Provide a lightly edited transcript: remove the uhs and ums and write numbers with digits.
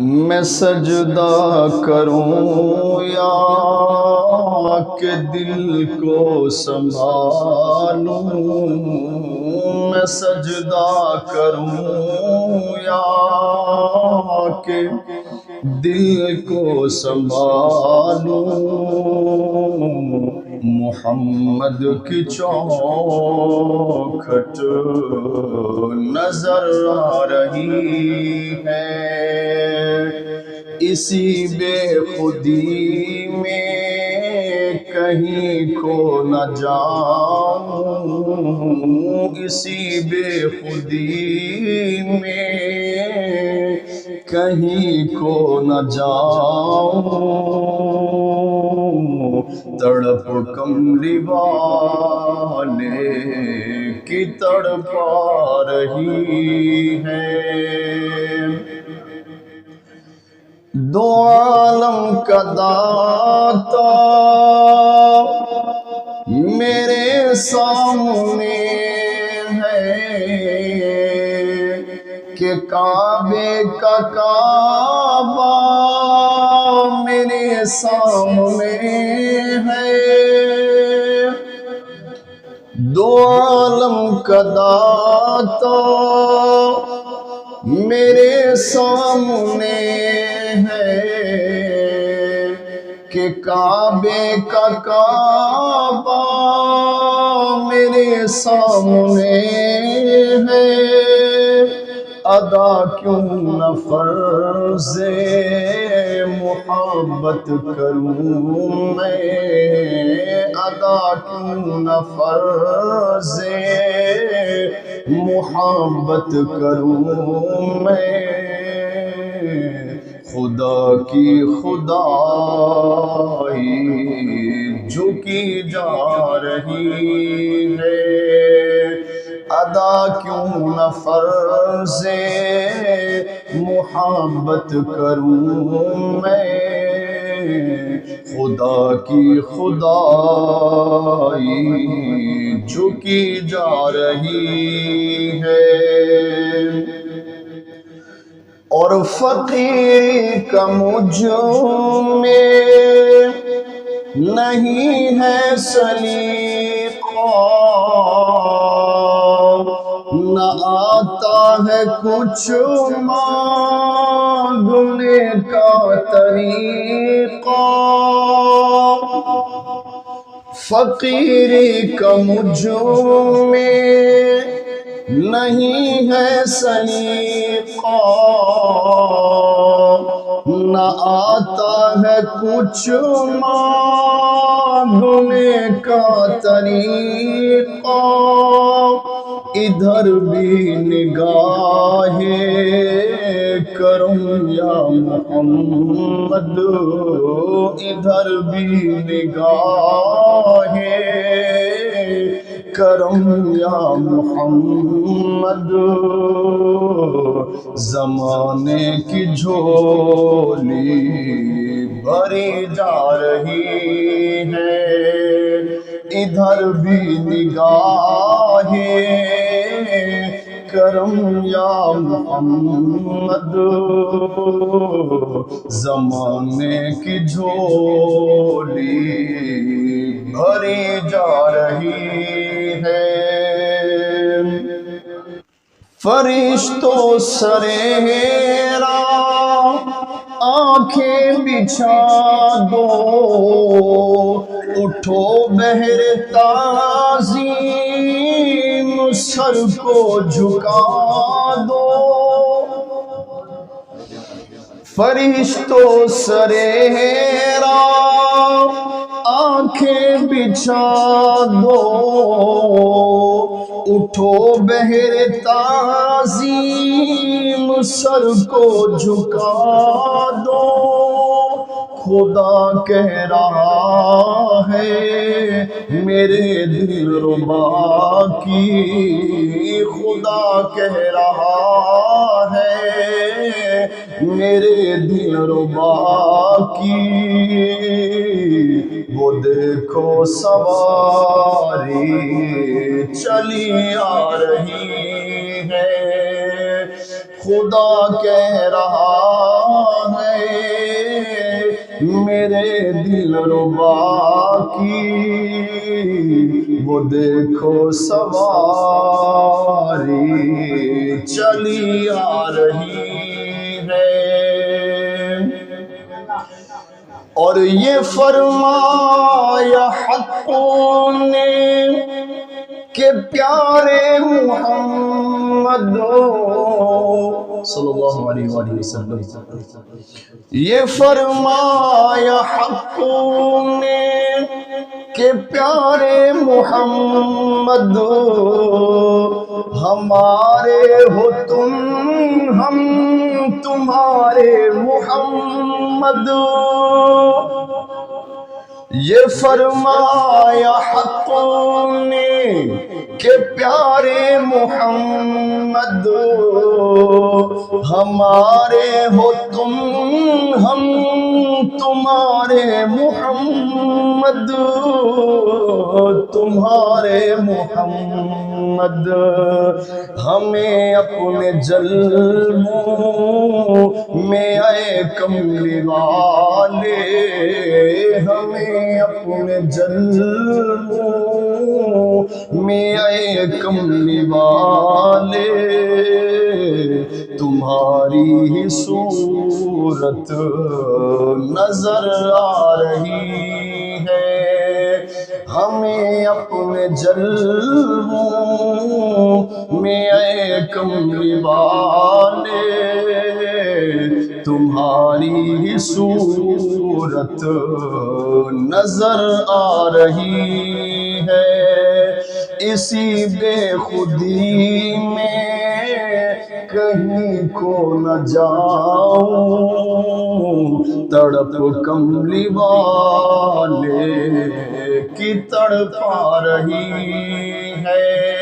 میں سجدہ کروں یا کہ دل کو سنبھالوں، میں سجدہ کروں یا کہ دل کو سنبھالوں، محمد کی چوکھٹ نظر آ رہی ہے، اسی بے خودی میں کہیں کھو نہ جاؤں، اسی بے خودی میں کہیں کھو نہ جاؤں، تڑپ کملی والے کی تڑپا رہی ہے، دو عالم کا داتا میرے سامنے ہے کہ کعبے کا کعبہ میرے سامنے ہے، دو عالم کا داتا میرے سامنے ہے کہ کعبے کا کعبہ میرے سامنے ہے، ادا کیوں نہ فرض محبت کروں میں، ادا کیوں نہ فرض محبت کروں میں، خدا کی خدائی جھکی جا رہی ہے، ادا کیوں نہ فرض محبت کروں میں، خدا کی خدائی جھکی جا رہی ہے، اور فقیر کا مجھ میں نہیں ہے سلیقہ، نہ آتا ہے کچھ مانگنے کا طریقہ، فقیری کا مجھ میں نہیں ہے سلیقہ، نہ آتا ہے کچھ مانگنے کا طریقہ، ادھر بھی نگاہیں کرم یا محمد، ادھر بھی نگاہیں کرم یا محمد، زمانے کی جھولی بھری جا رہی ہے، ادھر بھی نگاہیں کرم یا محمد، زمانے کی جھولی بھری جا رہی ہے، فرشتوں سریرا آنکھیں بچھا دو، اٹھو بہر تعظیم سر کو جھکا دو، فرشتوں سریرا آنکھیں بچھا دو، اٹھو بہر تعظیم سر کو جھکا دو، خدا کہہ رہا ہے میرے دلربا کی، خدا کہہ رہا ہے میرے دلربا کی، وہ دیکھو سواری چلی آ رہی ہے، خدا کہہ رہا میرے دل ربا کی وہ دیکھو سواری چلی آ رہی ہے، اور یہ فرمایا حقوں نے کہ پیارے محمد صلی اللہ علیہ وآلہ وسلم، یہ فرمایا حقوں نے کہ پیارے محمد ہمارے ہو تم، ہم تمہارے محمد، یہ فرمایا حقوں نے کہ پیارے محمد ہمارے ہو تم، ہم تمہارے محمد، تمہارے محمد، ہمیں اپنے جلووں میں اے کملی والے، ہمیں اپنے جلووں میں اے کملی والے تمہاری ہی صورت نظر آ رہی ہے، ہمیں اپنے جلووں میں اے کملی والے تمہاری ہی صورت نظر آ رہی ہے، اسی بے خودی میں کہیں کو نہ جاؤں، تڑپ کملی والے کی تڑپا رہی ہے۔